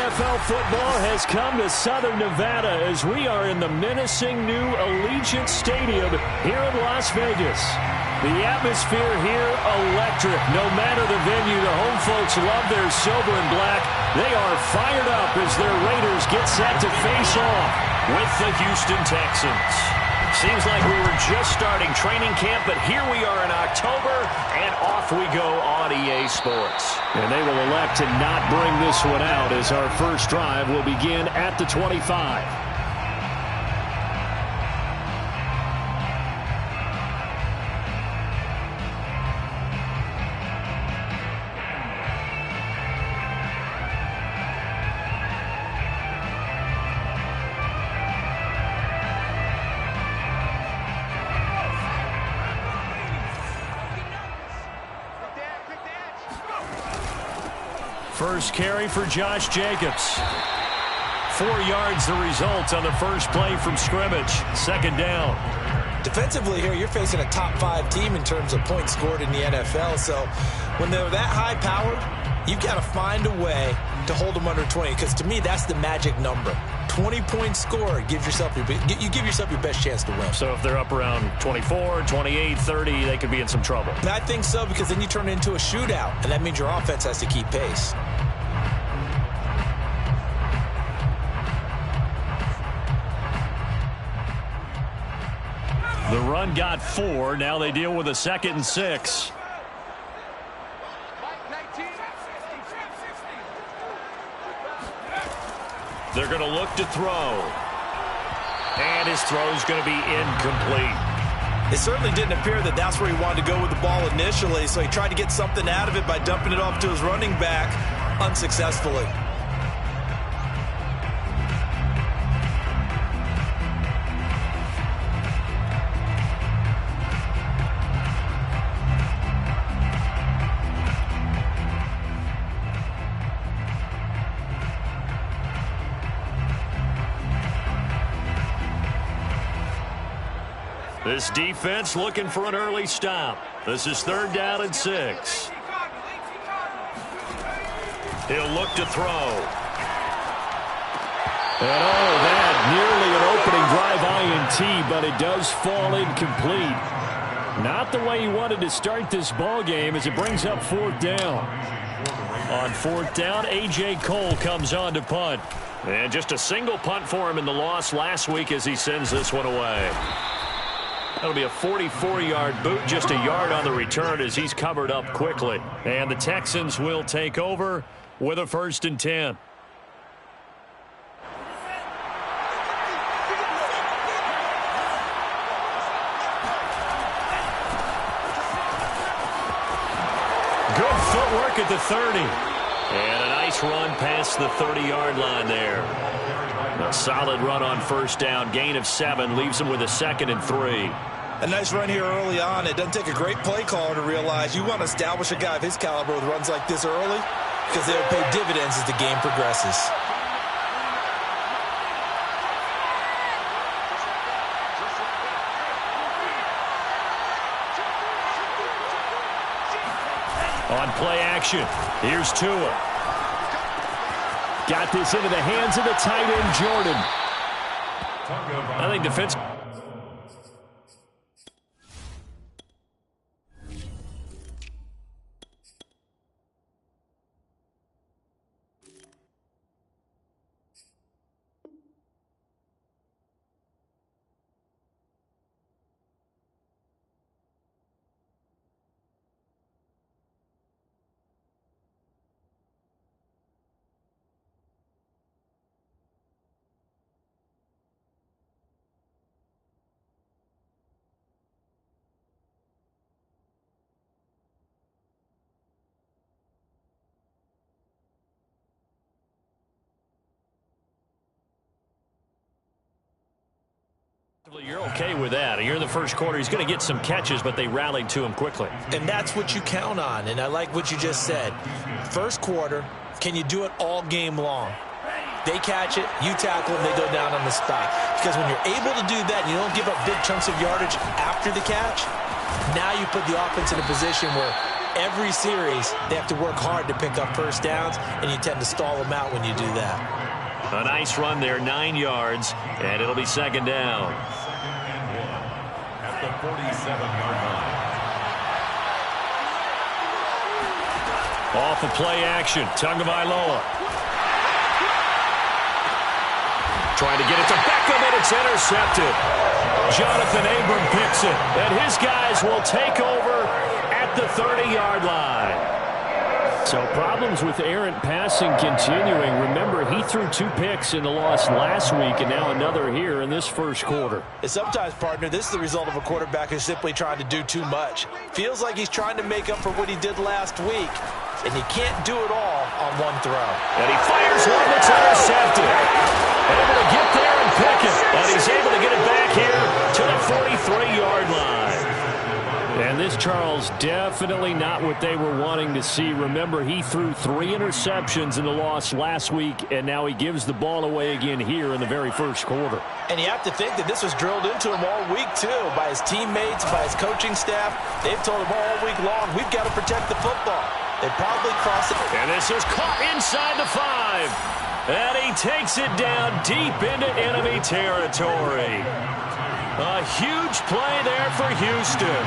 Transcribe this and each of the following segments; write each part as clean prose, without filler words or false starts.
NFL football has come to Southern Nevada as we are in the menacing new Allegiant Stadium here in Las Vegas. The atmosphere here, electric. No matter the venue, the home folks love their silver and black. They are fired up as their Raiders get set to face off with the Houston Texans. Seems like we were just starting training camp, but here we are in October, and off we go on EA Sports. And they will elect to not bring this one out as our first drive will begin at the 25. First carry for Josh Jacobs. 4 yards the result on the first play from scrimmage. Second down. Defensively here, you're facing a top 5 team in terms of points scored in the NFL. So when they're that high-powered, you've got to find a way to hold them under 20. Because to me, that's the magic number. 20-point score gives yourself you give yourself your best chance to win. So if they're up around 24, 28, 30, they could be in some trouble. And I think so, because then you turn it into a shootout, and that means your offense has to keep pace. The run got 4. Now they deal with a 2nd and 6. They're going to look to throw. And his throw's going to be incomplete. It certainly didn't appear that that's where he wanted to go with the ball initially, so he tried to get something out of it by dumping it off to his running back unsuccessfully. This defense looking for an early stop. This is 3rd down and 6. He'll look to throw. And that nearly an opening drive INT, but it does fall incomplete. Not the way he wanted to start this ball game as it brings up 4th down. On 4th down, A.J. Cole comes on to punt. And just a single punt for him in the loss last week as he sends this one away. That'll be a 44-yard boot, just a yard on the return as he's covered up quickly. And the Texans will take over with a 1st and 10. Good footwork at the 30. And a nice run past the 30-yard line there. A solid run on 1st down. Gain of 7 leaves him with a 2nd and 3. A nice run here early on. It doesn't take a great play caller to realize you want to establish a guy of his caliber with runs like this early, because they'll pay dividends as the game progresses. On play action, here's Tua. Got this into the hands of the tight end, Jordan. I think defense... You're okay with that. Here in the first quarter, he's going to get some catches, but they rallied to him quickly. And that's what you count on, and I like what you just said. First quarter, can you do it all game long? They catch it, you tackle them, they go down on the spot. Because when you're able to do that and you don't give up big chunks of yardage after the catch, now you put the offense in a position where every series, they have to work hard to pick up first downs, and you tend to stall them out when you do that. A nice run there, 9 yards, and it'll be second down. At the 47-yard line. Off of play action, Tagovailoa. Trying to get it to Beckham, and it's intercepted. Jonathan Abram picks it, and his guys will take over at the 30-yard line. So problems with errant passing continuing. Remember, he threw 2 picks in the loss last week, and now another here in this first quarter. And sometimes, partner, this is the result of a quarterback who's simply trying to do too much. Feels like he's trying to make up for what he did last week, and he can't do it all on one throw. And he fires one that's intercepted. Able to get there and pick it. And he's able to get it back here to the 43-yard line. And this, Charles, definitely not what they were wanting to see. Remember, he threw 3 interceptions in the loss last week, and now he gives the ball away again here in the very first quarter. And you have to think that this was drilled into him all week, too, by his teammates, by his coaching staff. They've told him all week long, we've got to protect the football. They probably crossed it. And this is caught inside the 5. And he takes it down deep into enemy territory. A huge play there for Houston.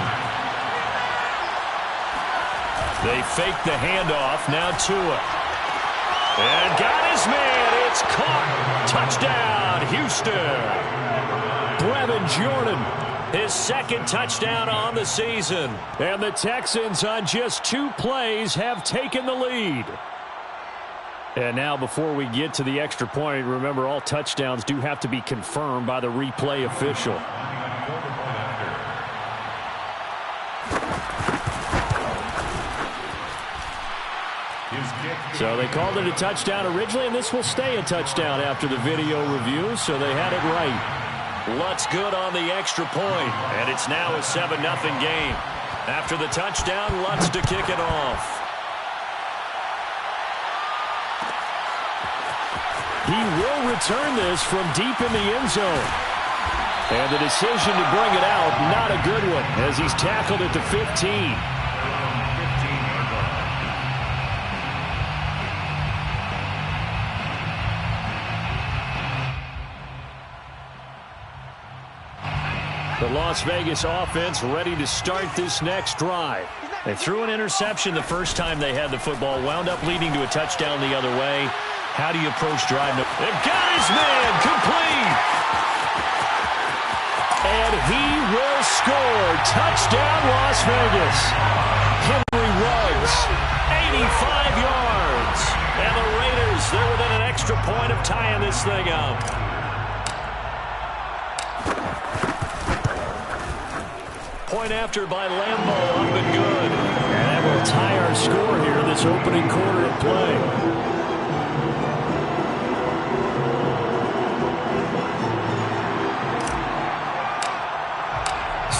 They fake the handoff. Now Tua. And got his man. It's caught. Touchdown, Houston. Brevin Jordan, his second touchdown on the season. And the Texans, on just 2 plays, have taken the lead. And now, before we get to the extra point, remember, all touchdowns do have to be confirmed by the replay official. So they called it a touchdown originally, and this will stay a touchdown after the video review, so they had it right. Lutz good on the extra point, and it's now a 7-0 game. After the touchdown, Lutz to kick it off. He will return this from deep in the end zone. And the decision to bring it out, not a good one, as he's tackled at the 15. The Las Vegas offense ready to start this next drive. They threw an interception the first time they had the football, wound up leading to a touchdown the other way. How do you approach driving? They've got his man complete. And he will score. Touchdown, Las Vegas. Henry Ruggs, 85 yards. And the Raiders, they're within an extra point of tying this thing up. Point after by Lambo, up and good. And that will tie our score here in this opening quarter of play.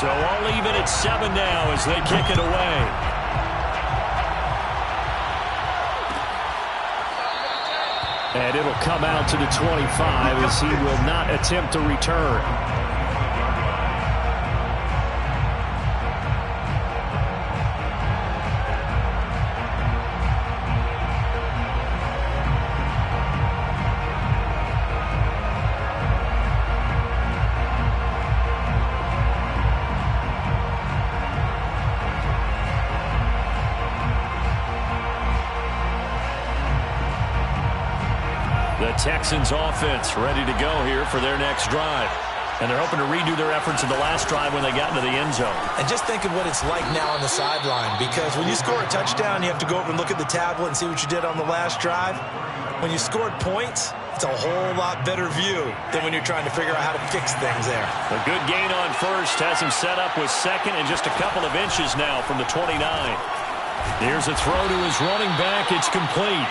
So all even at 7 now as they kick it away. And it'll come out to the 25 as he will not attempt to return. Texans offense ready to go here for their next drive. And they're hoping to redo their efforts in the last drive when they got into the end zone. And just think of what it's like now on the sideline, because when you score a touchdown, you have to go over and look at the tablet and see what you did on the last drive. When you scored points, it's a whole lot better view than when you're trying to figure out how to fix things there. A good gain on first has him set up with second and just a couple of inches now from the 29. Here's a throw to his running back. It's complete.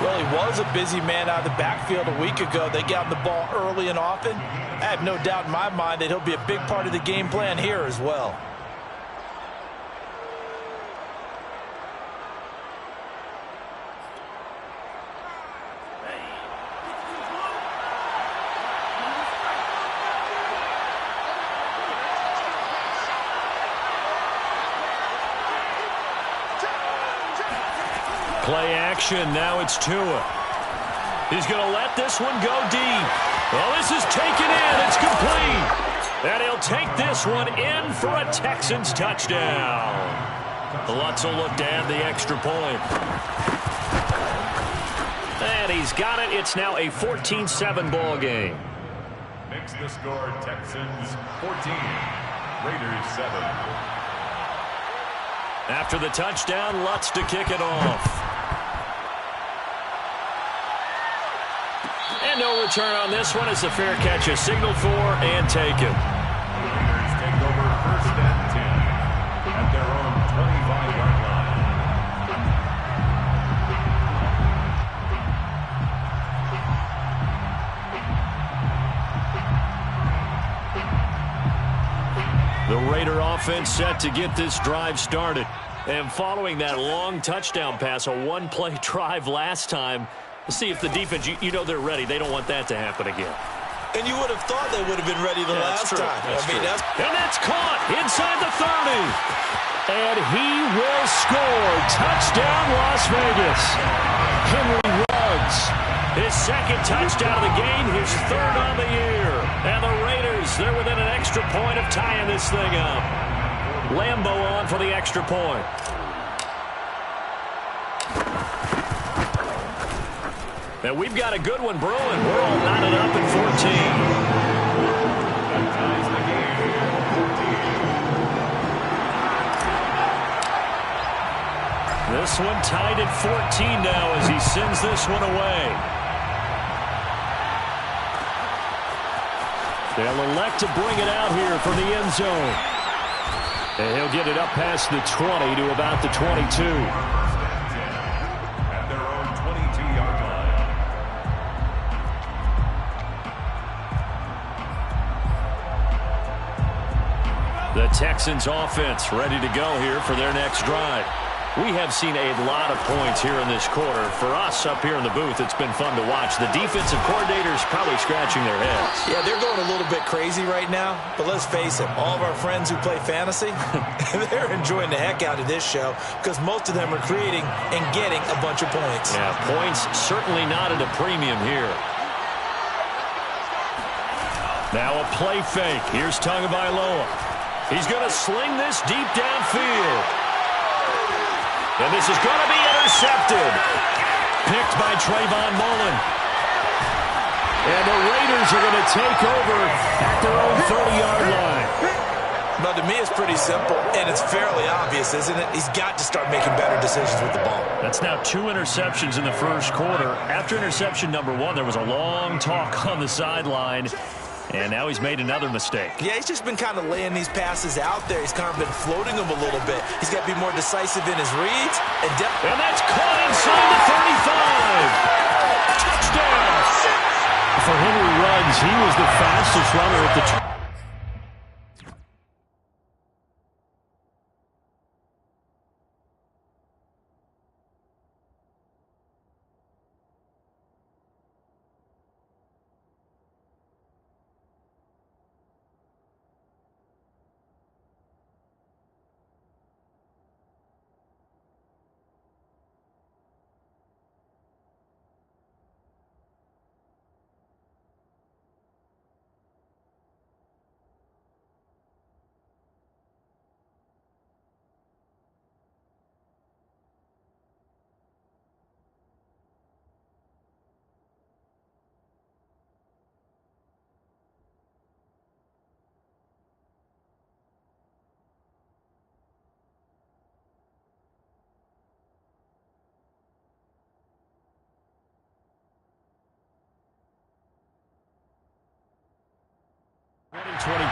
Well, he was a busy man out of the backfield a week ago. They got him the ball early and often. I have no doubt in my mind that he'll be a big part of the game plan here as well. Play action. Now it's Tua. He's going to let this one go deep. Well, this is taken in. It's complete. And he'll take this one in for a Texans touchdown. Lutz will look to add the extra point. And he's got it. It's now a 14-7 ball game. Makes the score Texans 14, Raiders 7. After the touchdown, Lutz to kick it off. And no return on this one as the fair catch is signaled for and taken. Raiders take over 1st and 10 at their own 25-yard line. The Raider offense set to get this drive started. And following that long touchdown pass, a one-play drive last time, let's see if the defense, you know they're ready. They don't want that to happen again. And you would have thought they would have been ready the last time. And that's caught inside the 30. And he will score. Touchdown, Las Vegas. Henry Ruggs. His second touchdown of the game, his third on the year. And the Raiders, they're within an extra point of tying this thing up. Lambo on for the extra point. And we've got a good one brewing. We're all knotted up at 14. That ties the game at 14. This one tied at 14 now as he sends this one away. They'll elect to bring it out here from the end zone. And he'll get it up past the 20 to about the 22. 1st and 10 at their own 22-yard line. The Texans offense ready to go here for their next drive. We have seen a lot of points here in this quarter. For us up here in the booth, it's been fun to watch. The defensive coordinators probably scratching their heads. Yeah, they're going a little bit crazy right now. But let's face it, all of our friends who play fantasy, they're enjoying the heck out of this show because most of them are creating and getting a bunch of points. Yeah, points certainly not at a premium here. Now a play fake. Here's Tagovailoa. He's going to sling this deep downfield. And this is going to be intercepted. Picked by Trayvon Mullen. And the Raiders are going to take over at their own 30-yard line. But to me, it's pretty simple, and it's fairly obvious, isn't it? He's got to start making better decisions with the ball. That's now 2 interceptions in the first quarter. After interception number 1, there was a long talk on the sideline. And now he's made another mistake. Yeah, he's just been kind of laying these passes out there. He's kind of been floating them a little bit. He's got to be more decisive in his reads. And that's caught inside the 35. Touchdown. For Henry Ruggs, he was the fastest runner at the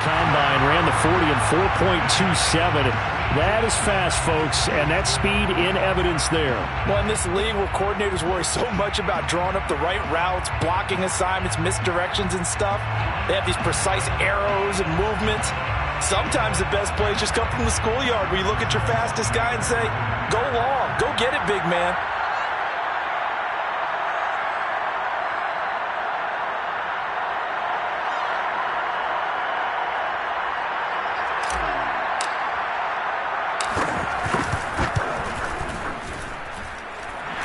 Combine, ran the 40 in 4.27. That is fast, folks, and that speed in evidence there. Well, in this league where coordinators worry so much about drawing up the right routes, blocking assignments, misdirections and stuff, they have these precise arrows and movements. Sometimes the best plays just come from the schoolyard where you look at your fastest guy and say, go long, go get it, big man.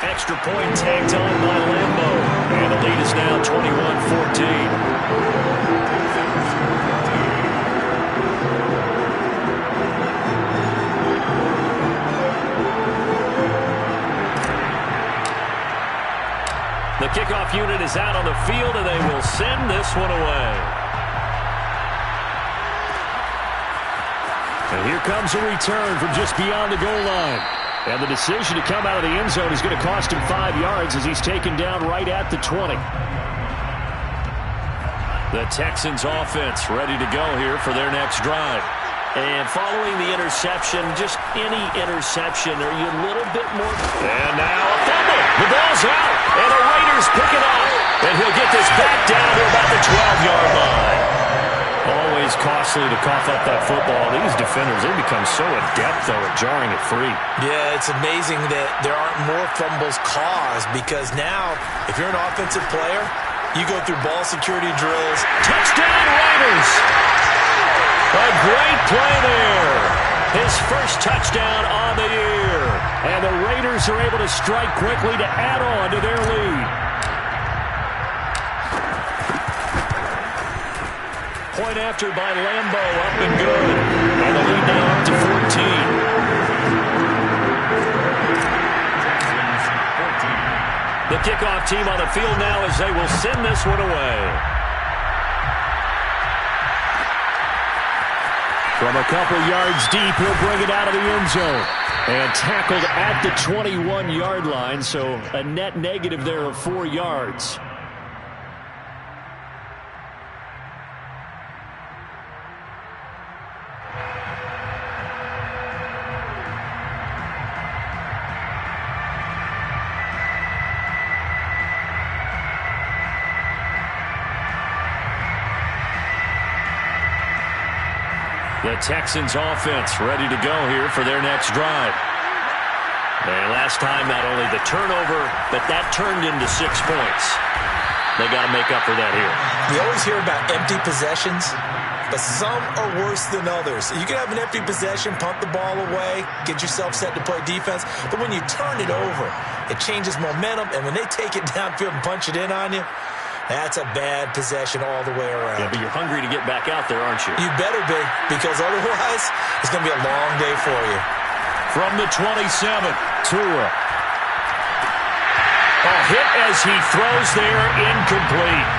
Extra point tagged on by Lambo. And the lead is now 21-14. The kickoff unit is out on the field, and they will send this one away. And here comes a return from just beyond the goal line. And the decision to come out of the end zone is going to cost him 5 yards as he's taken down right at the 20. The Texans offense ready to go here for their next drive. And following the interception, just any interception, are you a little bit more... And now a fumble. The ball's out, and the Raiders pick it up. And he'll get this back down to about the 12-yard line. Always costly to cough up that football. These defenders, they become so adept, though, at jarring it free. Yeah, it's amazing that there aren't more fumbles caused because now, if you're an offensive player, you go through ball security drills. Touchdown, Raiders! A great play there. His first touchdown on the year. And the Raiders are able to strike quickly to add on to their lead. Point after by Lambo, up and good. And the lead now up to 14. The kickoff team on the field now as they will send this one away. From a couple yards deep, he'll bring it out of the end zone. And tackled at the 21-yard line, so a net negative there of 4 yards. The Texans offense ready to go here for their next drive. And last time, not only the turnover, but that turned into 6 points. They got to make up for that here. You always hear about empty possessions, but some are worse than others. You can have an empty possession, punt the ball away, get yourself set to play defense, but when you turn it over, it changes momentum, and when they take it downfield and punch it in on you, that's a bad possession all the way around. Yeah, but you're hungry to get back out there, aren't you? You better be, because otherwise, it's going to be a long day for you. From the 27, Tua. A hit as he throws there, incomplete.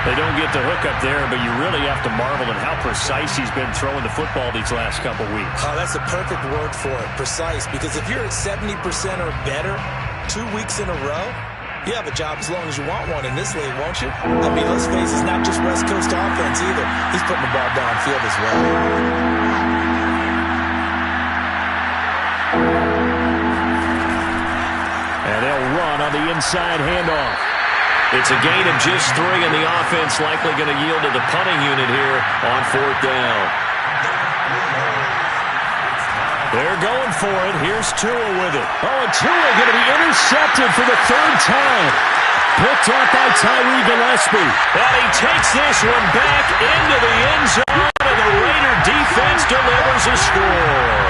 They don't get the hook up there, but you really have to marvel at how precise he's been throwing the football these last couple weeks. Oh, that's the perfect word for it, precise, because if you're at 70% or better 2 weeks in a row, you have a job as long as you want one in this league, won't you? I mean, let's face it, it's not just West Coast offense either. He's putting the ball downfield as well. And they'll run on the inside handoff. It's a gain of just 3, and the offense likely going to yield to the punting unit here on 4th down. They're going for it. Here's Tua with it. Oh, and Tua going to be intercepted for the 3rd time. Picked up by Tyree Gillespie. And he takes this one back into the end zone, and the Raider defense delivers a score.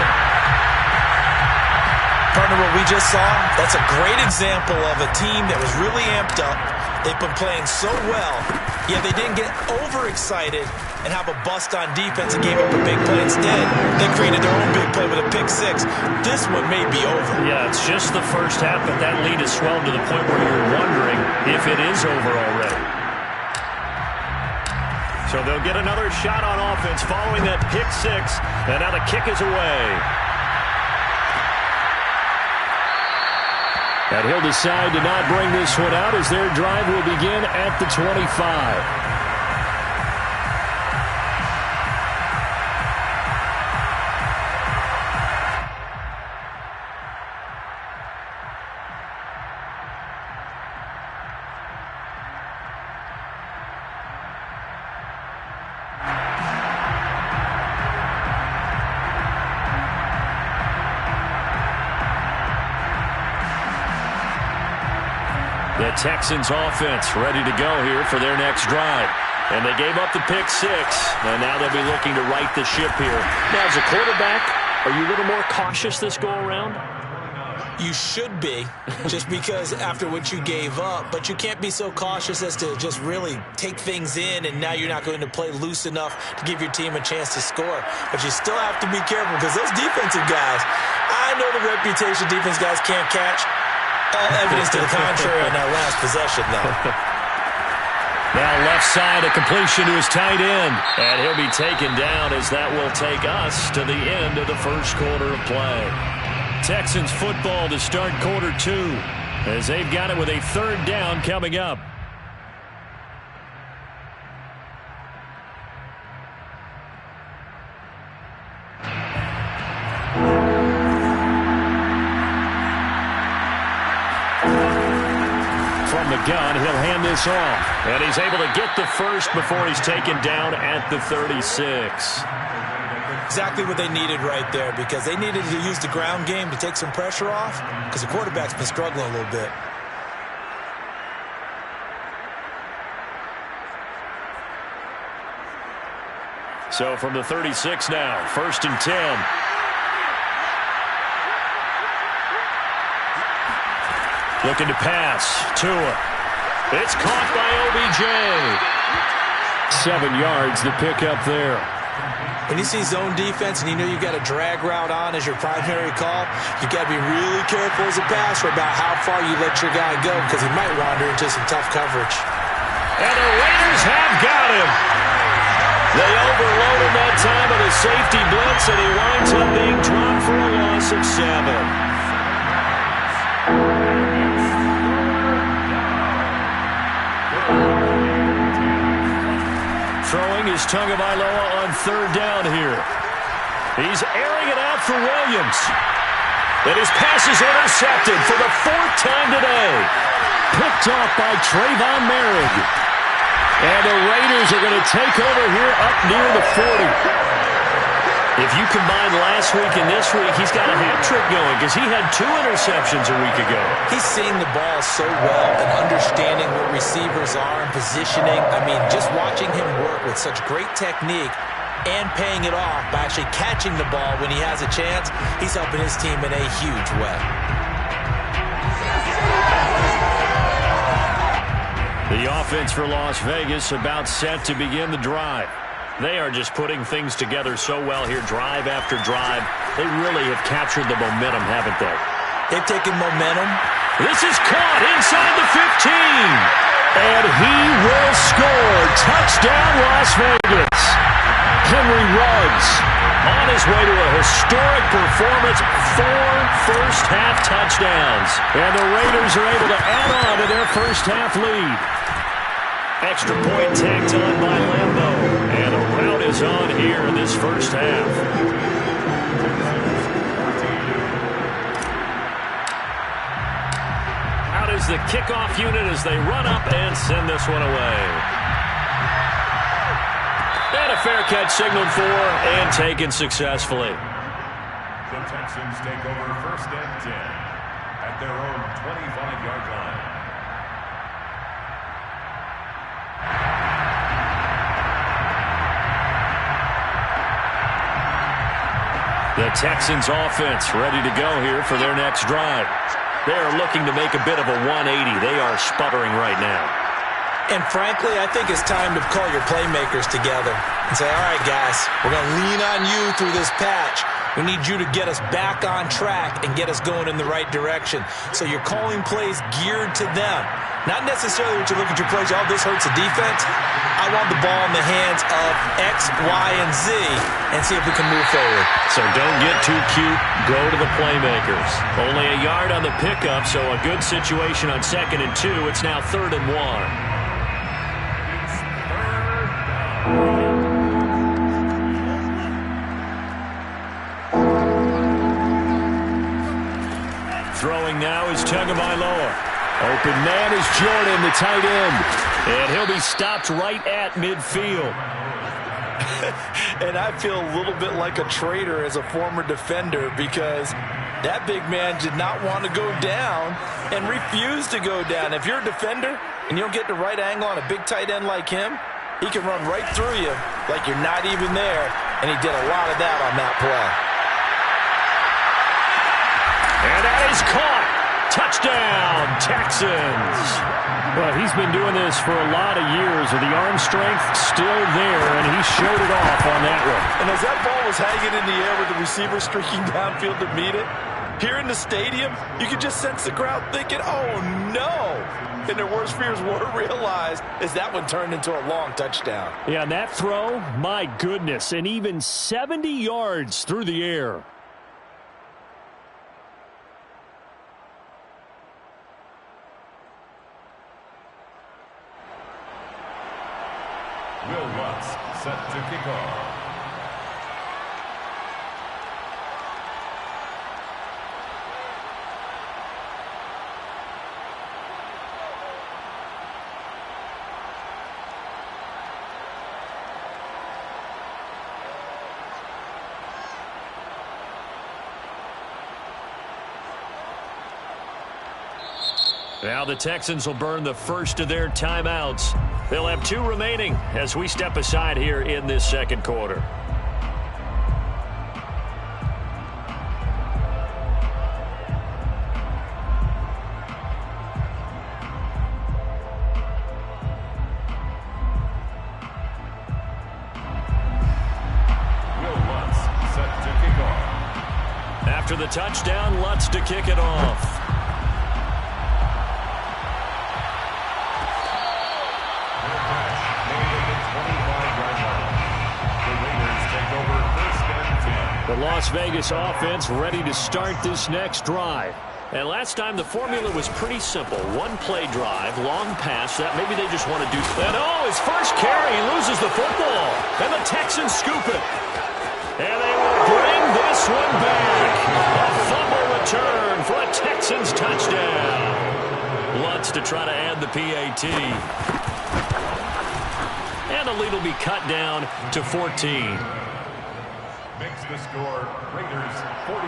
Partner, what we just saw, that's a great example of a team that was really amped up. They've been playing so well, yet they didn't get overexcited and have a bust on defense and gave up a big play instead. They created their own big play with a pick 6. This one may be over. Yeah, it's just the first half, but that lead has swelled to the point where you're wondering if it is over already. So they'll get another shot on offense following that pick 6, and now the kick is away. And he'll decide to not bring this one out as their drive will begin at the 25. The Texans offense ready to go here for their next drive. And they gave up the pick 6, and now they'll be looking to right the ship here. Now, as a quarterback, are you a little more cautious this go-around? You should be, just because after what you gave up, but you can't be so cautious as to just really take things in, and now you're not going to play loose enough to give your team a chance to score. But you still have to be careful, because those defensive guys, I know the reputation defense guys can't catch. All evidence to the contrary on that last possession, though. Now left side, a completion to his tight end. And he'll be taken down as that will take us to the end of the first quarter of play. Texans football to start quarter 2 as they've got it with a 3rd down coming up. From the gun, he'll hand this off. And he's able to get the first before he's taken down at the 36. Exactly what they needed right there, because they needed to use the ground game to take some pressure off, because the quarterback's been struggling a little bit. So from the 36 now, 1st and 10. Looking to pass. Tua. It's caught by OBJ. 7 yards, the pickup there. When you see zone defense and you know you've got a drag route on as your primary call, you've got to be really careful as a passer about how far you let your guy go, because he might wander into some tough coverage. And the Raiders have got him. They overload him that time with a safety blitz, and he winds up being dropped for a loss of 7. Throwing is Tagovailoa on 3rd down here. He's airing it out for Williams. And his pass is intercepted for the 4th time today. Picked off by Trayvon Merrick. And the Raiders are going to take over here up near the 40. If you combine last week and this week, he's got a hat trick going, because he had 2 interceptions a week ago. He's seeing the ball so well and understanding what receivers are and positioning. I mean, just watching him work with such great technique and paying it off by actually catching the ball when he has a chance, he's helping his team in a huge way. The offense for Las Vegas about set to begin the drive. They are just putting things together so well here, drive after drive. They really have captured the momentum, haven't they? They've taken momentum. This is caught inside the 15. And he will score. Touchdown, Las Vegas. Henry Ruggs on his way to a historic performance. 4 first-half touchdowns. And the Raiders are able to add on to their first-half lead. Extra point tagged on by Lambeau. And a rout is on here in this first half. Out is the kickoff unit as they run up and send this one away. And a fair catch signaled for and taken successfully. The Texans take over 1st and 10 at their own 25-yard line. The Texans offense ready to go here for their next drive. They are looking to make a bit of a 180. They are sputtering right now. And frankly, I think it's time to call your playmakers together and say, all right, guys, we're going to lean on you through this patch. We need you to get us back on track and get us going in the right direction. So you're calling plays geared to them. Not necessarily what you look at your plays, oh, this hurts the defense. I want the ball in the hands of X, Y, and Z and see if we can move forward. So don't get too cute. Go to the playmakers. Only a yard on the pickup, so a good situation on 2nd and 2. It's now 3rd and 1. Throwing now is Tagovailoa. Open man is Jordan, the tight end. And he'll be stopped right at midfield. And I feel a little bit like a traitor as a former defender, because that big man did not want to go down and refused to go down. If you're a defender and you don't get the right angle on a big tight end like him, he can run right through you like you're not even there. And he did a lot of that on that play. And And that is caught. Touchdown, Texans. Well, he's been doing this for a lot of years with the arm strength still there, and he showed it off on that one. And as that ball was hanging in the air with the receiver streaking downfield to meet it, here in the stadium, you could just sense the crowd thinking, oh, no. And their worst fears were realized as that one turned into a long touchdown. Yeah, and that throw, my goodness, and even 70 yards through the air. Will Lutz set to kick off. Now the Texans will burn the first of their timeouts. They'll have 2 remaining as we step aside here in this second quarter. Will Lutz set to kick off. After the touchdown, Lutz to kick it off. The Las Vegas offense ready to start this next drive. And last time the formula was pretty simple. 1-play drive, long pass. That maybe they just want to do. And his first carry, he loses the football. And the Texans scoop it. And they will bring this one back. A fumble return for a Texans touchdown. Lutz to try to add the PAT. And the lead will be cut down to 14. Makes the score Raiders 42,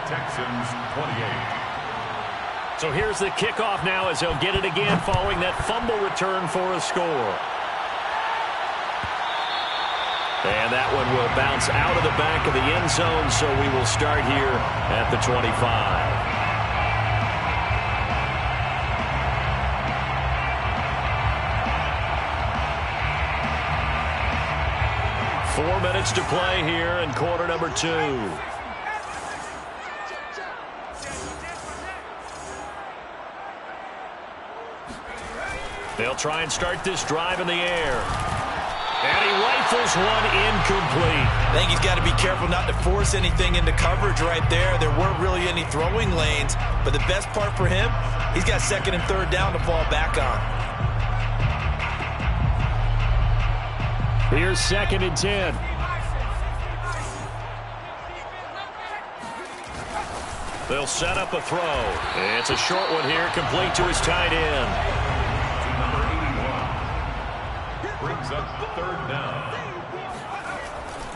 Texans 28. So here's the kickoff now as they'll get it again following that fumble return for a score. And that one will bounce out of the back of the end zone, so we will start here at the 25. 4 minutes to play here in quarter number 2. They'll try and start this drive in the air. And he rifles one incomplete. I think he's got to be careful not to force anything into coverage right there. There weren't really any throwing lanes. But the best part for him, he's got 2nd and 3rd down to fall back on. Here's 2nd and 10. They'll set up a throw. It's a short one here, complete to his tight end. Number 81 brings up 3rd down.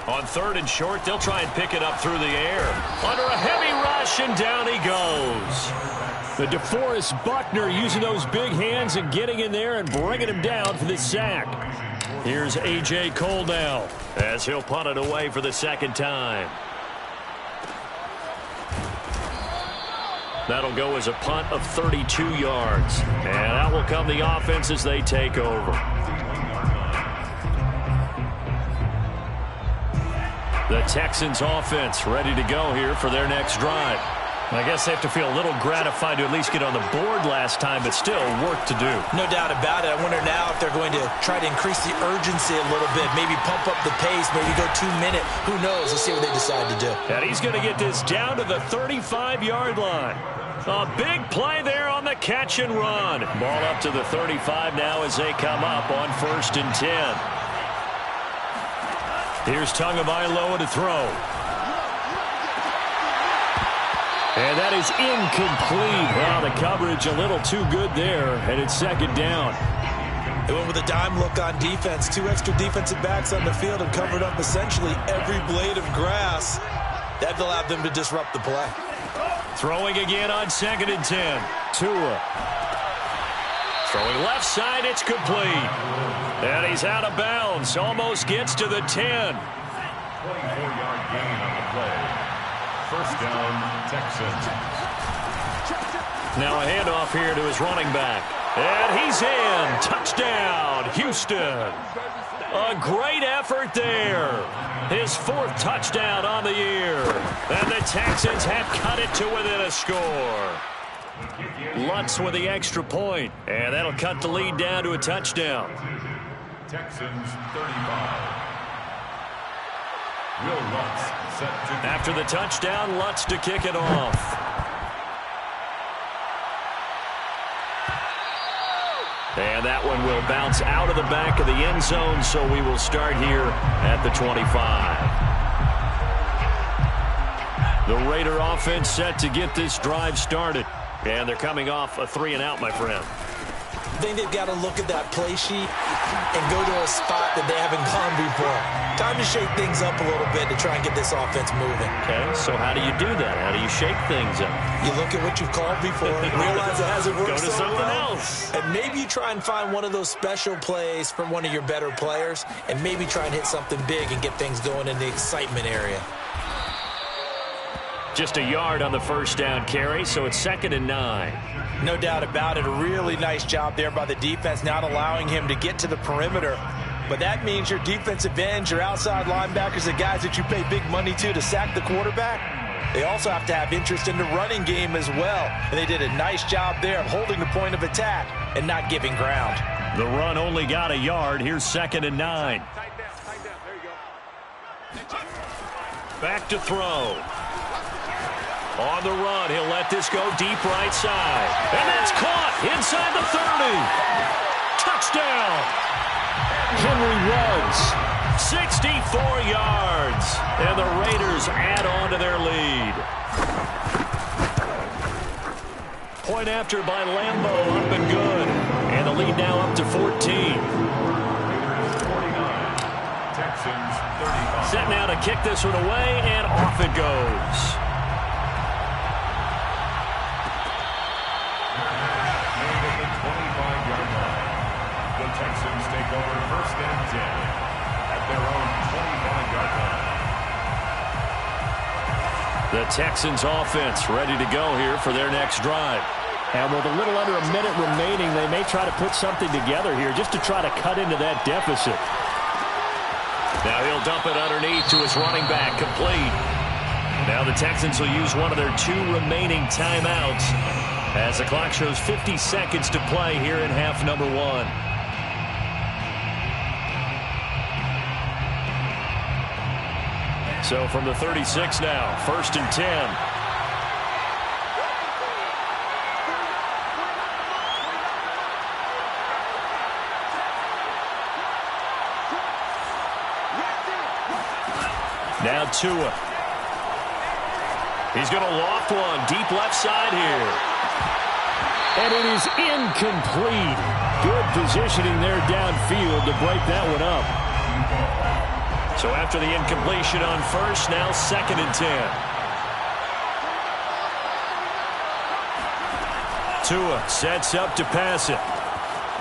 On 3rd and short, they'll try and pick it up through the air. Under a heavy rush, and down he goes. The DeForest Buckner using those big hands and getting in there and bringing him down for the sack. Here's A.J. Cole now as he'll punt it away for the 2nd time. That'll go as a punt of 32 yards. And out will come the offense as they take over. The Texans offense ready to go here for their next drive. I guess they have to feel a little gratified to at least get on the board last time, but still work to do. No doubt about it. I wonder now if they're going to try to increase the urgency a little bit, maybe pump up the pace, maybe go 2-minute. Who knows? Let's see what they decide to do. And he's going to get this down to the 35-yard line. A big play there on the catch and run. Ball up to the 35 now as they come up on 1st and 10. Here's Tagovailoa to throw. And that is incomplete. Wow, the coverage a little too good there, and it's 2nd down. They went with a dime look on defense. 2 extra defensive backs on the field and covered up essentially every blade of grass. That allowed them to disrupt the play. Throwing again on 2nd and 10. Tua. Throwing left side, it's complete. And he's out of bounds. Almost gets to the 10. 24-yard gain on the play. 1st down, Texans. Now a handoff here to his running back. And he's in. Touchdown, Houston. A great effort there. His 4th touchdown on the year. And the Texans have cut it to within a score. Lutz with the extra point. And that'll cut the lead down to a touchdown. Texans 35. Will Lutz set to... After the touchdown, Lutz to kick it off. And that one will bounce out of the back of the end zone, so we will start here at the 25. The Raider offense set to get this drive started. And they're coming off a 3-and-out, my friend. I think they've got to look at that play sheet and go to a spot that they haven't gone before. Time to shake things up a little bit to try and get this offense moving. Okay, so how do you do that? How do you shake things up? You look at what you've called before, realize it hasn't worked Go to so something well, else. and maybe you try and find one of those special plays from one of your better players, and maybe try and hit something big and get things going in the excitement area. Just a yard on the first down carry, so it's 2nd and 9. No doubt about it. A really nice job there by the defense, not allowing him to get to the perimeter. But that means your defensive ends, your outside linebackers, the guys that you pay big money to sack the quarterback, they also have to have interest in the running game as well. And they did a nice job there of holding the point of attack and not giving ground. The run only got a yard. Here's 2nd and 9. Back to throw. On the run, he'll let this go deep right side. And that's caught inside the 30. Touchdown. Henry runs 64 yards. And the Raiders add on to their lead. Point after by Lambo, up and good. And the lead now up to 14. Texans 35. Set now to kick this one away, and off it goes. Texans take over 1st and 10 at their own 25-yard line. The Texans offense ready to go here for their next drive. And with a little under a minute remaining, they may try to put something together here just to try to cut into that deficit. Now he'll dump it underneath to his running back, complete. Now the Texans will use one of their 2 remaining timeouts as the clock shows 50 seconds to play here in half number 1. So from the 36 now, 1st and 10. Now Tua. He's going to loft one deep left side here. And it is incomplete. Good positioning there downfield to break that one up. So after the incompletion on first, now 2nd and 10. Tua sets up to pass it.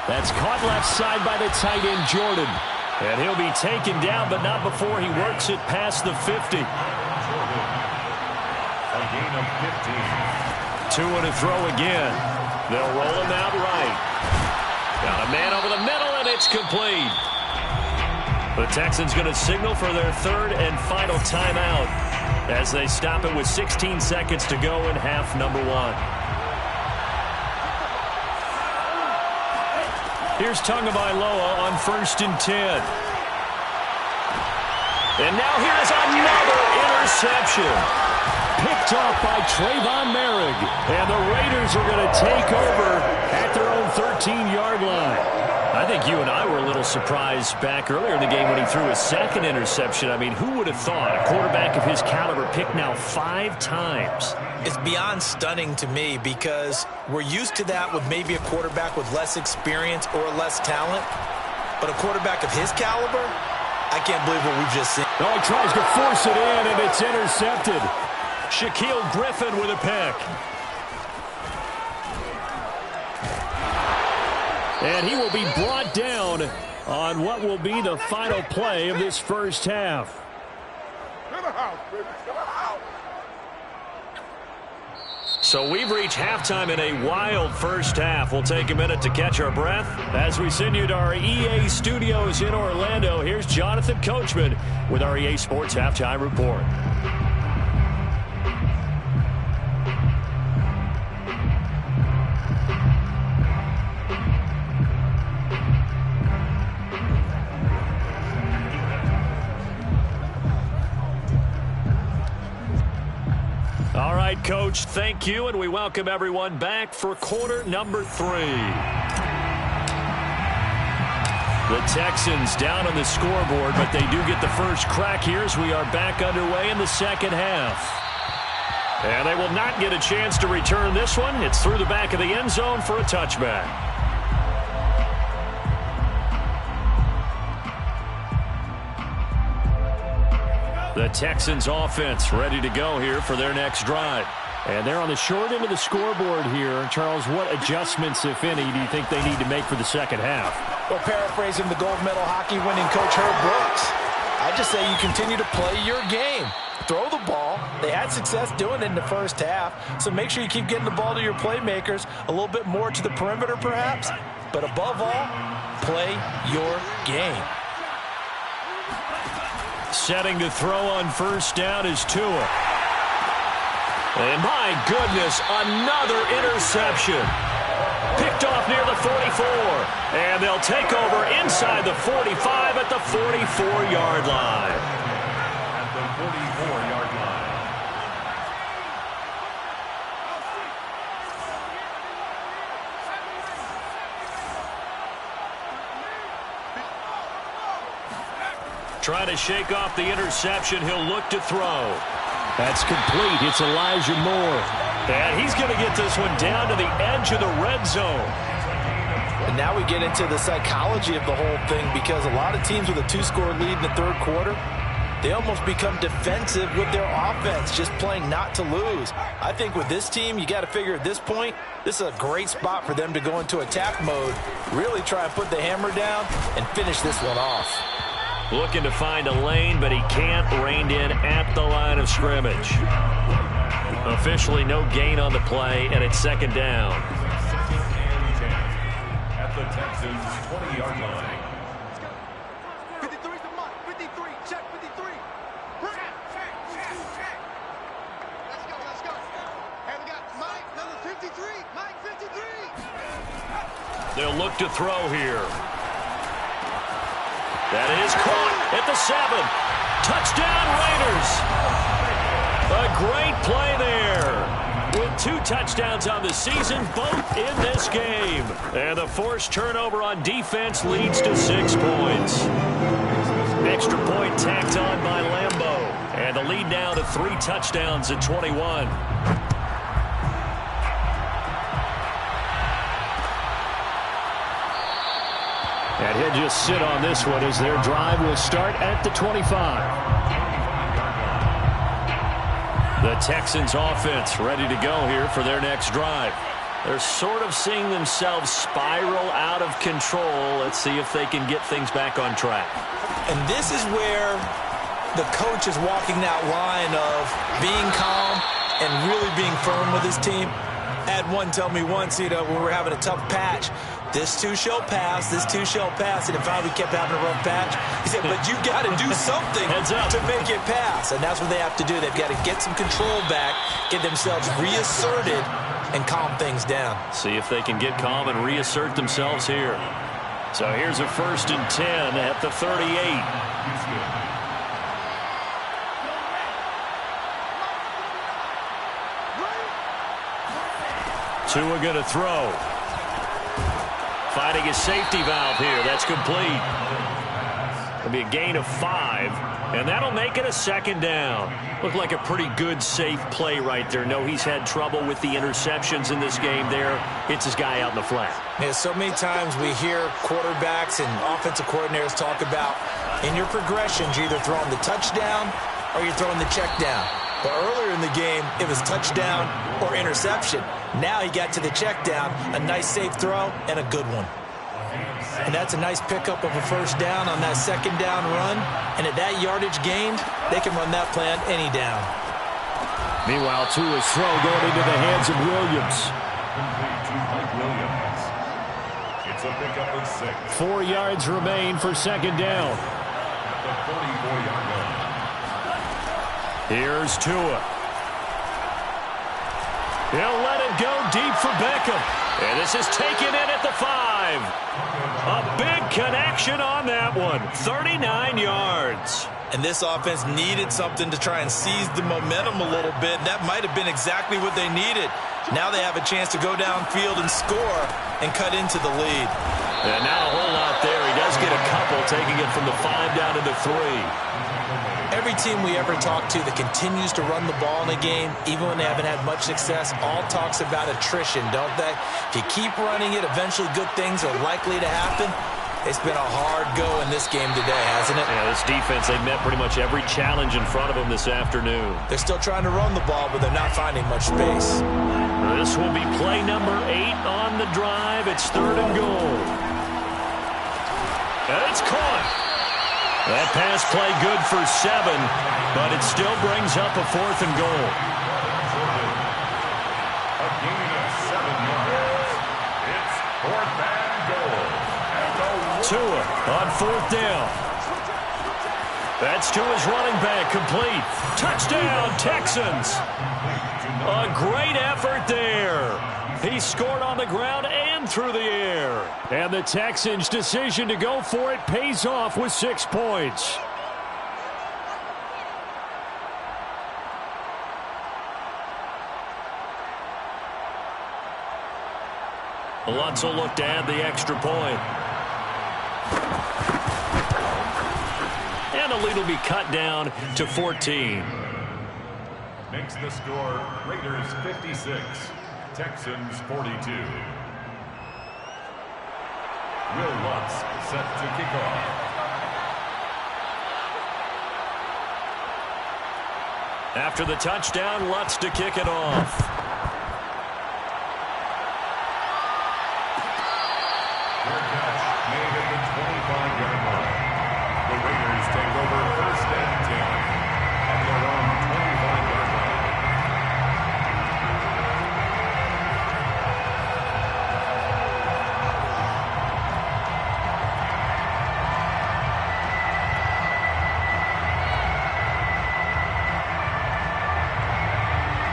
That's caught left side by the tight end, Jordan. And he'll be taken down, but not before he works it past the 50. A gain of 15. Tua to throw again. They'll roll him out right. Got a man over the middle, and it's complete. The Texans going to signal for their 3rd and final timeout as they stop it with 16 seconds to go in half number 1. Here's Tagovailoa on 1st and 10. And now here's another interception. Picked off by Trayvon Merrick. And the Raiders are going to take over at their own 13-yard line. I think you and I were a little surprised back earlier in the game when he threw his 2nd interception. I mean, who would have thought a quarterback of his caliber picked now 5 times? It's beyond stunning to me because we're used to that with maybe a quarterback with less experience or less talent. But a quarterback of his caliber, I can't believe what we've just seen. Oh, he tries to force it in, and it's intercepted. Shaquille Griffin with a pick. And he will be brought down on what will be the final play of this first half. So we've reached halftime in a wild first half. We'll take a minute to catch our breath. As we send you to our EA studios in Orlando, here's Jonathan Coachman with our EA Sports Halftime Report. All right, Coach, thank you, and we welcome everyone back for quarter number 3. The Texans down on the scoreboard, but they do get the first crack here as we are back underway in the second half. And they will not get a chance to return this one. It's through the back of the end zone for a touchback. The Texans offense ready to go here for their next drive. And they're on the short end of the scoreboard here. Charles, what adjustments, if any, do you think they need to make for the second half? Well, paraphrasing the gold medal hockey winning coach Herb Brooks, I just say you continue to play your game. Throw the ball. They had success doing it in the first half, so make sure you keep getting the ball to your playmakers, a little bit more to the perimeter perhaps, but above all, play your game. Setting to throw on first down is Tua. And my goodness, another interception. Picked off near the 44. And they'll take over inside the 45 at the 44-yard line. At the 44-yard line. Trying to shake off the interception. He'll look to throw. That's complete. It's Elijah Moore. And he's going to get this one down to the edge of the red zone. And now we get into the psychology of the whole thing, because a lot of teams with a 2-score lead in the third quarter, they almost become defensive with their offense, just playing not to lose. I think with this team, you got to figure at this point, this is a great spot for them to go into attack mode, really try and put the hammer down and finish this one off. Looking to find a lane, but he can't. Reined in at the line of scrimmage. Officially no gain on the play, and it's second down. At the Texans' 20-yard line. 53's the mark. 53. Check 53. Let's go. And we got Mike, number 53. Mike, 53. They'll look to throw here. That is caught at the 7. Touchdown, Raiders. A great play there. With 2 touchdowns on the season, both in this game. And the forced turnover on defense leads to 6 points. Extra point tacked on by Lambo. And the lead now to 3 touchdowns at 21. And he'll just sit on this one as their drive will start at the 25. The Texans offense ready to go here for their next drive. They're sort of seeing themselves spiral out of control. Let's see if they can get things back on track. And this is where the coach is walking that line of being calm and really being firm with his team. I had one tell me once, when we were having a tough patch, this too shall pass, this too shall pass. And if we kept having a rough patch, he said, but you got to do something to make it pass. And that's what they have to do. They've got to get some control back, get themselves reasserted, and calm things down. See if they can get calm and reassert themselves here. So here's a 1st and 10 at the 38. Tua going to throw. Finding his safety valve here. That's complete. It'll be a gain of 5, and that'll make it a second down. Looked like a pretty good, safe play right there. No, he's had trouble with the interceptions in this game there. Hits his guy out in the flat. Yeah, so many times we hear quarterbacks and offensive coordinators talk about in your progressions, you're either throwing the touchdown or you're throwing the check down. But earlier in the game, it was touchdown or interception. Now he got to the check down, a nice safe throw, and a good one. And that's a nice pickup of a first down on that second down run. And at that yardage gained, they can run that play on any down. Meanwhile, Tua's throw going into the hands of Williams. Complete to Mike Williams. It's a pickup of 6. 4 yards remain for second down. At the 44-yard line. Here's Tua. He'll let it go deep for Beckham. And this is taken in at the 5. A big connection on that one. 39 yards. And this offense needed something to try and seize the momentum a little bit. That might have been exactly what they needed. Now they have a chance to go downfield and score and cut into the lead. And not a whole lot there. He does get a couple, taking it from the 5 down to the 3. Every team we ever talk to that continues to run the ball in a game, even when they haven't had much success, all talks about attrition, don't they? If you keep running it, eventually good things are likely to happen. It's been a hard go in this game today, hasn't it? Yeah, this defense, they met pretty much every challenge in front of them this afternoon. They're still trying to run the ball, but they're not finding much space. This will be play number 8 on the drive. It's 3rd and goal. And it's caught. That pass play good for 7, but it still brings up a 4th and goal. A gain of 7 yards. It's 4th and goal. Tua on 4th down. That's Tua's running back, complete. Touchdown, Texans. A great effort there. He scored on the ground and through the air. And the Texans' decision to go for it pays off with 6 points. Lutz will look to add the extra point. And the lead will be cut down to 14. Makes the score Raiders 56, Texans 42. Will Lutz set to kick off. After the touchdown, Lutz to kick it off. Their catch made at the 25-yard line. The Raiders take over 1st and 10 at their own 25-yard line.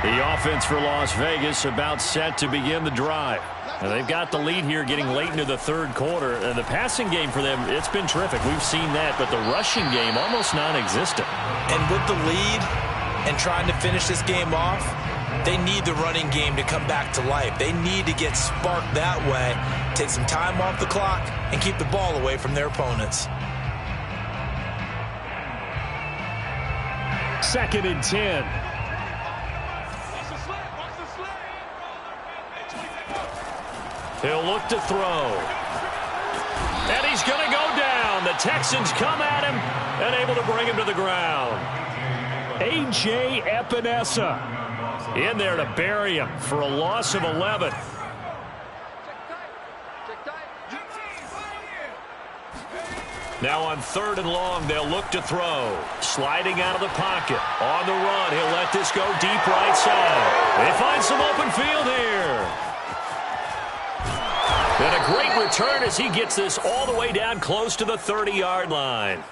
The offense for Las Vegas about set to begin the drive. And they've got the lead here getting late into the 3rd quarter. And the passing game for them, it's been terrific. We've seen that, but the rushing game almost non-existent. And with the lead and trying to finish this game off, they need the running game to come back to life. They need to get sparked that way, take some time off the clock, and keep the ball away from their opponents. 2nd and 10. He'll look to throw. And he's going to go down. The Texans come at him and able to bring him to the ground. A.J. Epinesa in there to bury him for a loss of 11. Now on 3rd and long, they'll look to throw. Sliding out of the pocket. On the run, he'll let this go deep right side. They find some open field here. And a great return as he gets this all the way down close to the 30-yard line.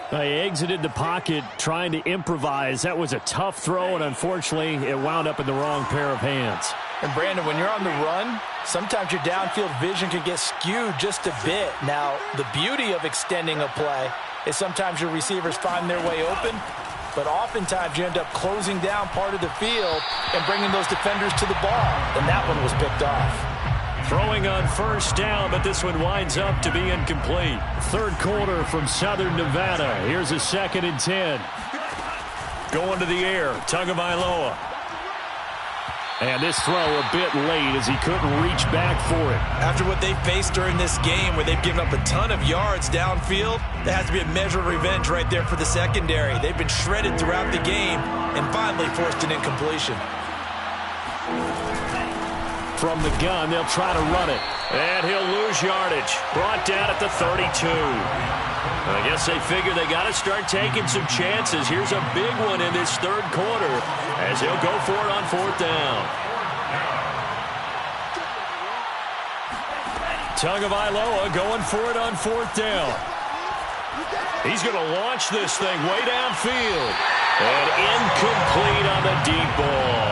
He exited the pocket trying to improvise. That was a tough throw, and unfortunately, it wound up in the wrong pair of hands. And Brandon, when you're on the run, sometimes your downfield vision can get skewed just a bit. Now, the beauty of extending a play is sometimes your receivers find their way open, but oftentimes you end up closing down part of the field and bringing those defenders to the ball, and that one was picked off. Throwing on 1st down, but this one winds up to be incomplete. 3rd quarter from Southern Nevada. Here's a 2nd and 10. Going to the air, Tagovailoa. And this throw a bit late as he couldn't reach back for it. After what they faced during this game where they've given up a ton of yards downfield, there has to be a measure of revenge right there for the secondary. They've been shredded throughout the game and finally forced an incompletion. From the gun, they'll try to run it. And he'll lose yardage. Brought down at the 32. I guess they figure they got to start taking some chances. Here's a big one in this third quarter as he'll go for it on fourth down. Tagovailoa going for it on fourth down. He's going to launch this thing way downfield. And incomplete on the deep ball.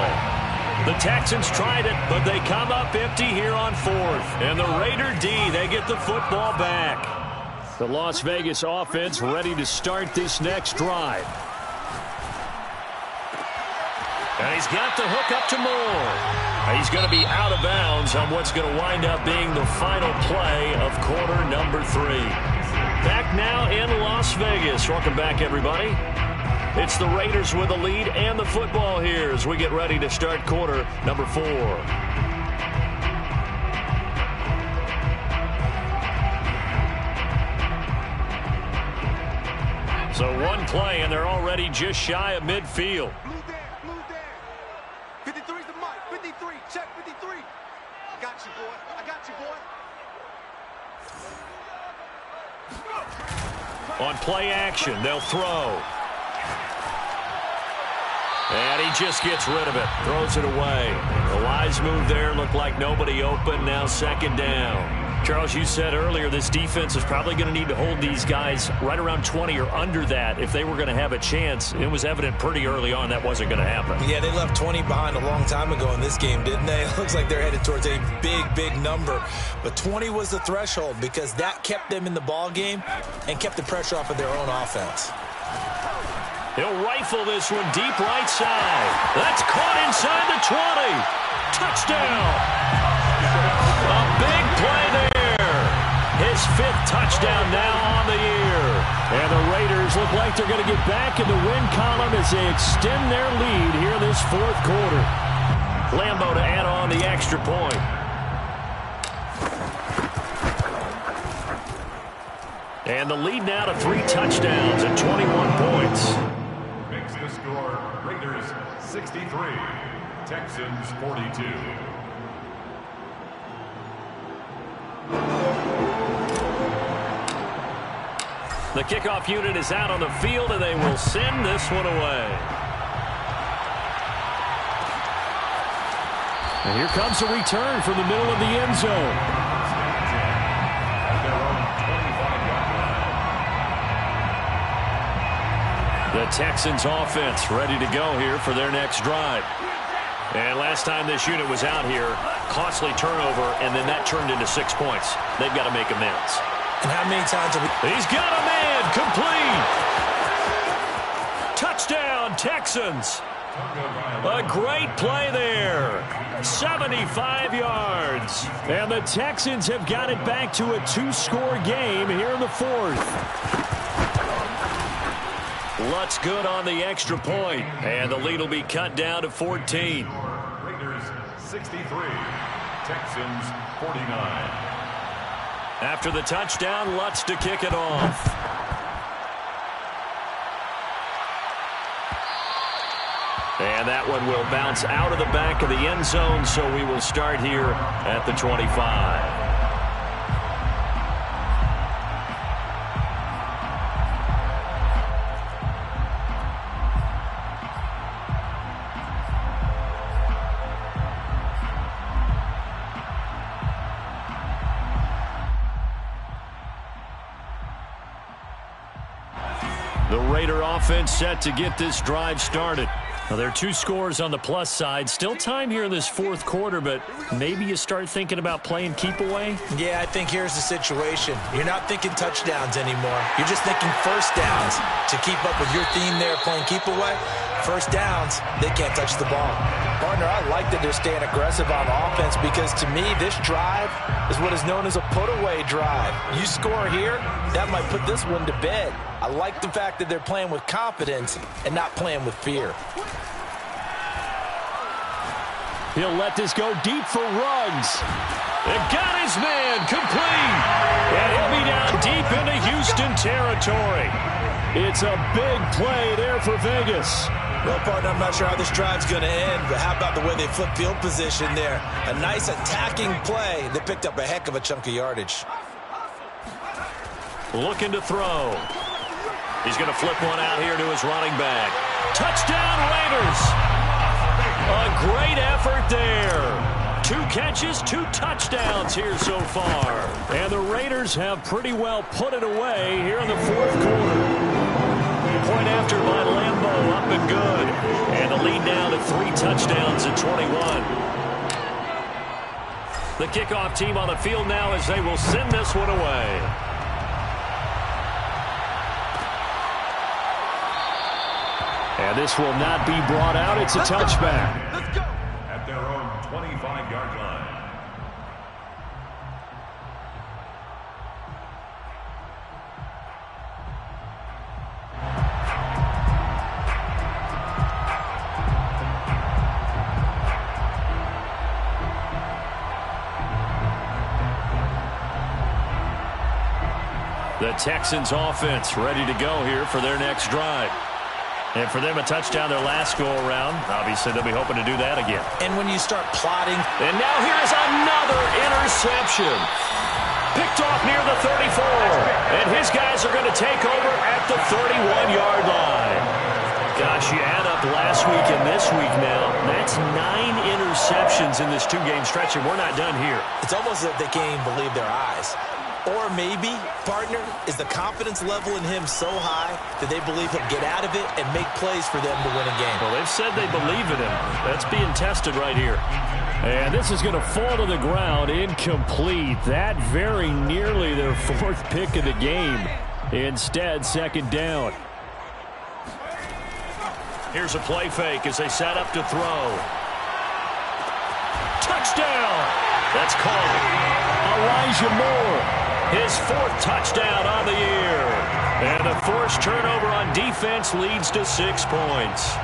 The Texans tried it, but they come up empty here on fourth. And the Raider D, they get the football back. The Las Vegas offense ready to start this next drive. And he's got the hook up to Moore. He's going to be out of bounds on what's going to wind up being the final play of quarter number 3. Back now in Las Vegas. Welcome back, everybody. It's the Raiders with the lead and the football here as we get ready to start quarter number 4. So one play, and they're already just shy of midfield. Blue down. 53's the mic. 53. Check 53. I got you, boy. I got you, boy. On play action, they'll throw. And he just gets rid of it. Throws it away. The wise move there. Looked like nobody open. Now second down. Charles, you said earlier this defense is probably going to need to hold these guys right around 20 or under that if they were going to have a chance. It was evident pretty early on that wasn't going to happen. Yeah, they left 20 behind a long time ago in this game, didn't they? It looks like they're headed towards a big number. But 20 was the threshold because that kept them in the ball game and kept the pressure off of their own offense. He'll rifle this one deep right side. That's caught inside the 20. Touchdown. A big play there. His 5th touchdown now on the year. And the Raiders look like they're going to get back in the win column as they extend their lead here in this fourth quarter. Lambo to add on the extra point. And the lead now to 3 touchdowns and 21 points. Makes the score Raiders 63, Texans 42. The kickoff unit is out on the field, and they will send this one away. And here comes a return from the middle of the end zone. At their own 25-yard line. The Texans offense ready to go here for their next drive. And last time this unit was out here, costly turnover, and then that turned into 6 points. They've got to make amends. And how many times have we... He's got a man, complete. Touchdown, Texans. A great play there. 75 yards. And the Texans have got it back to a 2-score game here in the fourth. Lutz good on the extra point, and the lead will be cut down to 14. Raiders 63, Texans 49. After the touchdown, Lutz to kick it off. And that one will bounce out of the back of the end zone, so we will start here at the 25. The Raider offense set to get this drive started. Now, there are 2 scores on the plus side. Still time here in this fourth quarter, but maybe you start thinking about playing keep away? Yeah, I think here's the situation. You're not thinking touchdowns anymore. You're just thinking first downs. To keep up with your theme there, playing keep away, first downs, they can't touch the ball. Partner, I like that they're staying aggressive on offense because to me, this drive is what is known as a put-away drive. You score here, that might put this one to bed. I like the fact that they're playing with confidence and not playing with fear. He'll let this go deep for Ruggs. It got his man complete. And he'll be down deep into Houston territory. It's a big play there for Vegas. Well, partner, I'm not sure how this drive's going to end, but how about the way they flip field position there? A nice attacking play. They picked up a heck of a chunk of yardage. Looking to throw. He's going to flip one out here to his running back. Touchdown, Raiders! A great effort there. 2 catches, 2 touchdowns here so far. And the Raiders have pretty well put it away here in the fourth quarter. Point after by Lambeau, up and good. And the lead now to 3 touchdowns at 21. The kickoff team on the field now as they will send this one away. And this will not be brought out. It's a touchback. Let's go. At their own 25-yard line. The Texans offense ready to go here for their next drive. And for them, a touchdown their last go-around. Obviously, they'll be hoping to do that again. And when you start plotting. And now here is another interception. Picked off near the 34. And his guys are going to take over at the 31-yard line. Gosh, you add up last week and this week now. That's 9 interceptions in this 2-game stretch, and we're not done here. It's almost as if they can't even believe their eyes. Or maybe, partner, is the confidence level in him so high that they believe he'll get out of it and make plays for them to win a game. Well, they've said they believe in him. That's being tested right here. And this is going to fall to the ground, incomplete. That very nearly their 4th pick of the game. Instead, 2nd down. Here's a play fake as they set up to throw. Touchdown! That's called. Elijah Moore. His 4th touchdown on the year. And the forced turnover on defense leads to 6 points.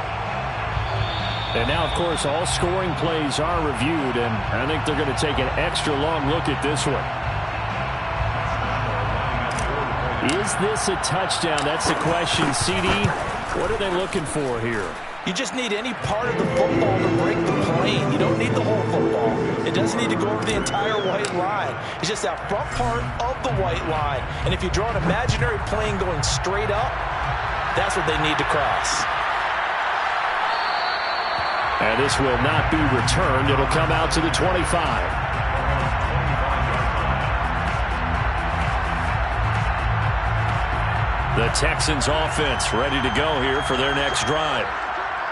And now, of course, all scoring plays are reviewed, and I think they're going to take an extra long look at this one. Is this a touchdown? That's the question. CD, what are they looking for here? You just need any part of the football to break the plane. You don't need the whole football. It doesn't need to go over the entire white line. It's just that front part of the white line. And if you draw an imaginary plane going straight up, that's what they need to cross. And this will not be returned. It'll come out to the 25. The Texans offense ready to go here for their next drive.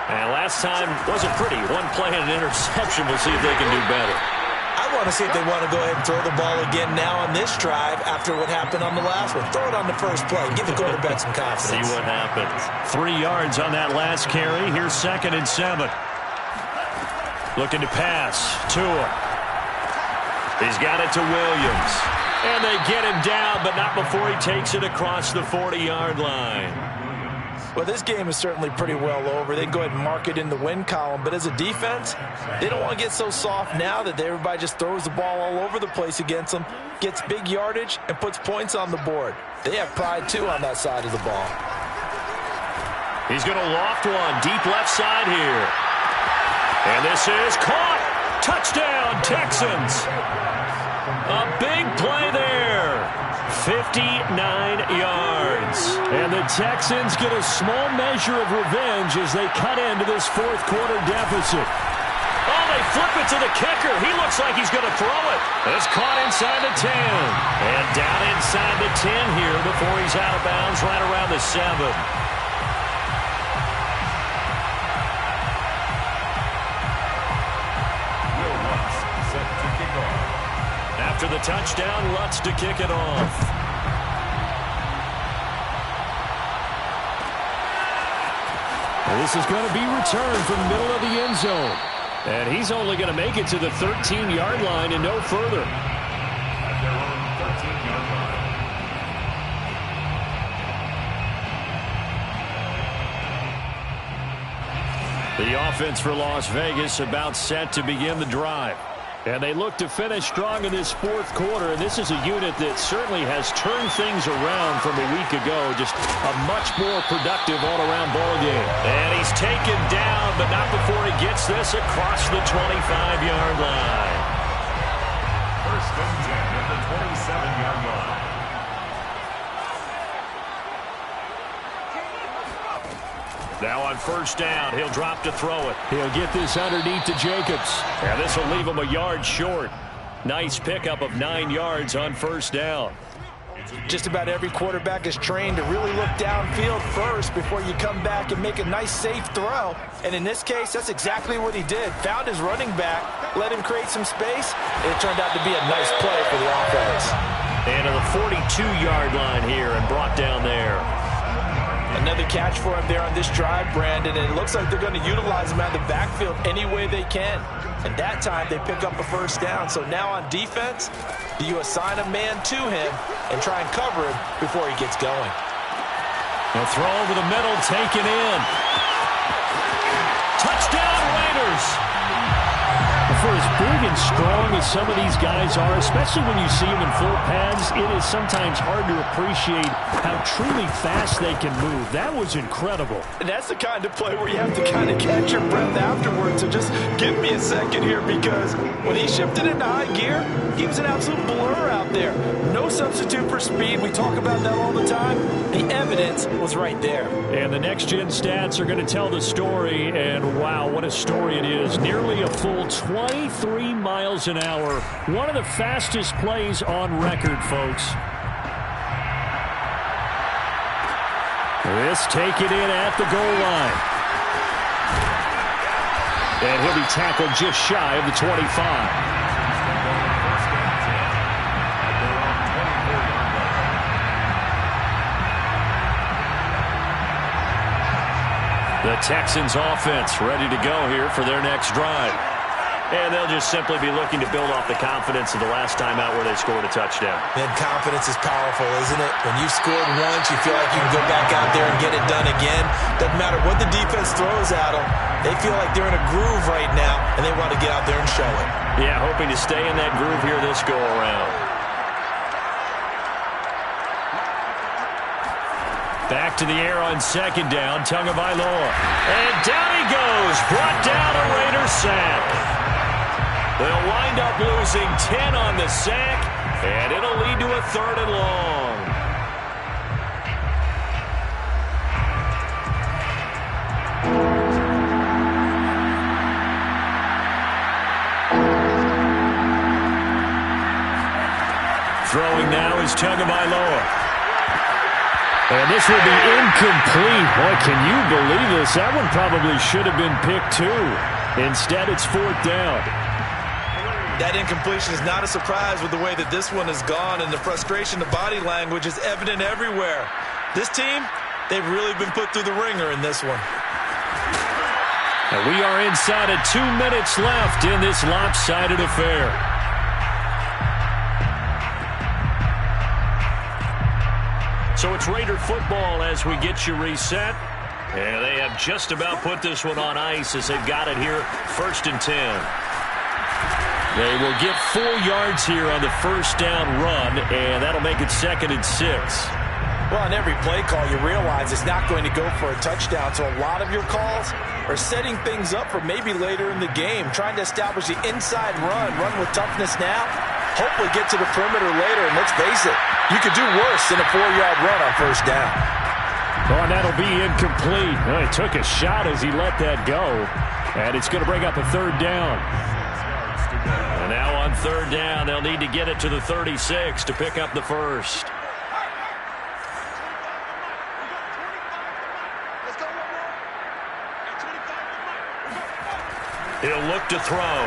And last time wasn't pretty. 1 play and an interception. We'll see if they can do better. I want to see if they want to go ahead and throw the ball again now on this drive after what happened on the last one. Throw it on the first play. Give the quarterback some confidence. See what happens. 3 yards on that last carry. Here's 2nd and 7. Looking to pass. Tua. He's got it to Williams. And they get him down, but not before he takes it across the 40-yard line. Well, this game is certainly pretty well over. They can go ahead and mark it in the win column. But as a defense, they don't want to get so soft now that everybody just throws the ball all over the place against them, gets big yardage, and puts points on the board. They have pride, too, on that side of the ball. He's going to loft one deep left side here. And this is caught. Touchdown, Texans. A big play there. 59 yards. And the Texans get a small measure of revenge as they cut into this 4th quarter deficit. Oh, they flip it to the kicker. He looks like he's going to throw it. It's caught inside the 10. And down inside the 10 here before he's out of bounds right around the 7. After the touchdown, Lutz to kick it off. This is going to be returned from the middle of the end zone. And he's only going to make it to the 13-yard line and no further. At their own 13-yard line. The offense for Las Vegas about set to begin the drive. And they look to finish strong in this fourth quarter, and this is a unit that certainly has turned things around from a week ago. Just a much more productive all-around ball game. And he's taken down, but not before he gets this across the 25-yard line. First and 10 at the 27-yard line. Now on first down, he'll drop to throw it. He'll get this underneath to Jacobs. And this will leave him a yard short. Nice pickup of 9 yards on first down. Just about every quarterback is trained to really look downfield first before you come back and make a nice, safe throw. And in this case, that's exactly what he did. Found his running back, let him create some space, and it turned out to be a nice play for the offense. And to the 42-yard line here and brought down there. Another catch for him there on this drive, Brandon, and it looks like they're going to utilize him out of the backfield any way they can. And that time, they pick up a first down. So now on defense, you assign a man to him and try and cover him before he gets going. A throw over the middle, taken in. Touchdown, Raiders! For as big and strong as some of these guys are, especially when you see them in full pads, it is sometimes hard to appreciate how truly fast they can move. That was incredible. And that's the kind of play where you have to kind of catch your breath afterwards. So just give me a second here, because when he shifted into high gear, he was an absolute blur out there. No substitute for speed. We talk about that all the time. The evidence was right there. And the next-gen stats are going to tell the story, and wow, what a story it is. Nearly a full 23 miles an hour. One of the fastest plays on record, folks. This taken in at the goal line. And he'll be tackled just shy of the 25. The Texans offense ready to go here for their next drive. And they'll just simply be looking to build off the confidence of the last time out where they scored a touchdown. And confidence is powerful, isn't it? When you've scored once, you feel like you can go back out there and get it done again. Doesn't matter what the defense throws at them. They feel like they're in a groove right now, and they want to get out there and show it. Yeah, hoping to stay in that groove here this go-around. Back to the air on second down, Tagovailoa. And down he goes, brought down a Raiders sack. They'll wind up losing 10 on the sack, and it'll lead to a 3rd and long. Throwing now is Tagovailoa. And this will be incomplete. Boy, can you believe this? That one probably should have been picked too. Instead, it's 4th down. That incompletion is not a surprise with the way that this one has gone, and the frustration, the body language is evident everywhere. This team, they've really been put through the ringer in this one. And we are inside of 2 minutes left in this lopsided affair. So it's Raider football as we get you reset. And they have just about put this one on ice as they've got it here, 1st and 10. They will get 4 yards here on the first down run, and that'll make it 2nd and 6. Well, on every play call, you realize it's not going to go for a touchdown, so a lot of your calls are setting things up for maybe later in the game, trying to establish the inside run with toughness now, hopefully get to the perimeter later, and let's face it, you could do worse than a 4-yard run on first down. Oh, and that'll be incomplete. Well, he took a shot as he let that go, and it's going to bring up a 3rd down. And now on 3rd down, they'll need to get it to the 36 to pick up the first. He'll look to throw.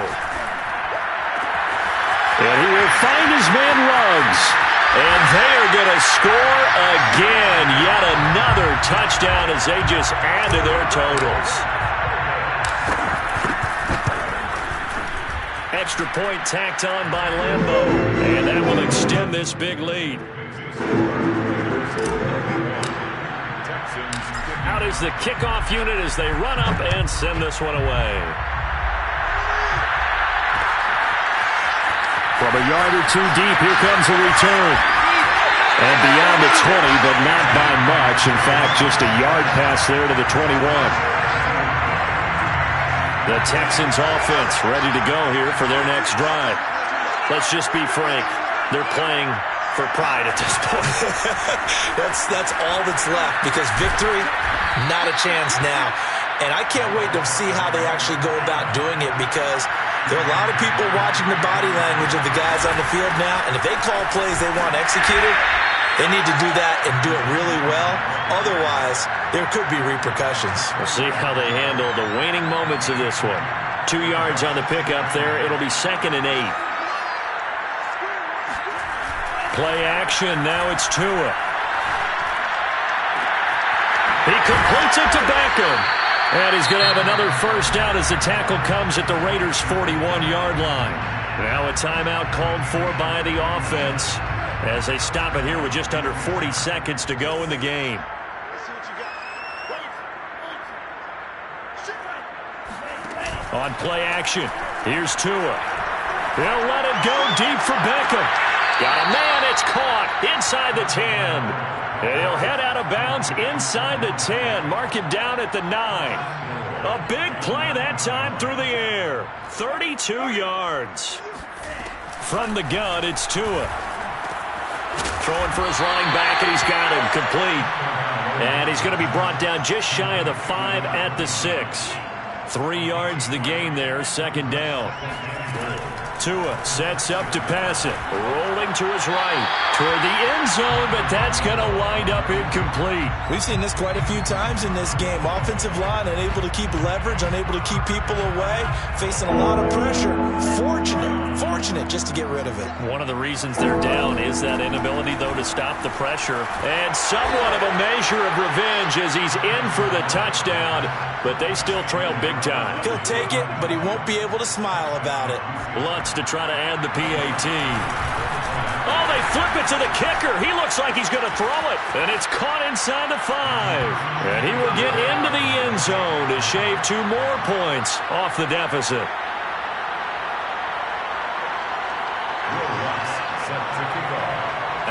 And he will find his man Ruggs. And they are going to score again. Yet another touchdown as they just add to their totals. Extra point tacked on by Lambeau. And that will extend this big lead. Out is the kickoff unit as they run up and send this one away. From a yard or two deep, here comes a return. And beyond the 20, but not by much. In fact, just a yard pass there to the 21. The Texans offense ready to go here for their next drive. Let's just be frank. They're playing for pride at this point. That's all that's left, because victory, not a chance now. And I can't wait to see how they actually go about doing it, because there are a lot of people watching the body language of the guys on the field now, and if they call plays they want executed, they need to do that and do it really well. Otherwise, there could be repercussions. We'll see how they handle the waning moments of this one. 2 yards on the pickup there. It'll be 2nd and 8. Play action. Now it's Tua. He completes it to Beckham. And he's going to have another first down as the tackle comes at the Raiders' 41-yard line. Now a timeout called for by the offense as they stop it here with just under 40 seconds to go in the game. On play action, here's Tua. They'll let it go deep for Beckham. Got a man, it's caught inside the 10. And he'll head out of bounds inside the 10. Mark it down at the 9. A big play that time through the air. 32 yards. From the gun, it's Tua. Throwing for his running back, and he's got him complete. And he's going to be brought down just shy of the 5 at the 6. 3 yards the gain there, 2nd down. Tua sets up to pass it. Rolling to his right toward the end zone, but that's going to wind up incomplete. We've seen this quite a few times in this game. Offensive line unable to keep leverage, unable to keep people away, facing a lot of pressure. Fortunate just to get rid of it. One of the reasons they're down is that inability, though, to stop the pressure. And somewhat of a measure of revenge as he's in for the touchdown, but they still trail big time. He'll take it, but he won't be able to smile about it. Lutz to try to add the PAT. Oh, they flip it to the kicker. He looks like he's going to throw it. And it's caught inside the 5. And he will get into the end zone to shave 2 more points off the deficit.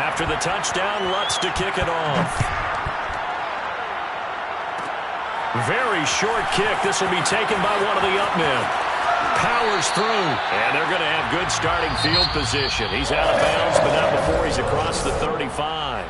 After the touchdown, Lutz to kick it off. Very short kick. This will be taken by one of the up men. Powers through, and they're going to have good starting field position. He's out of bounds, but not before he's across the 35.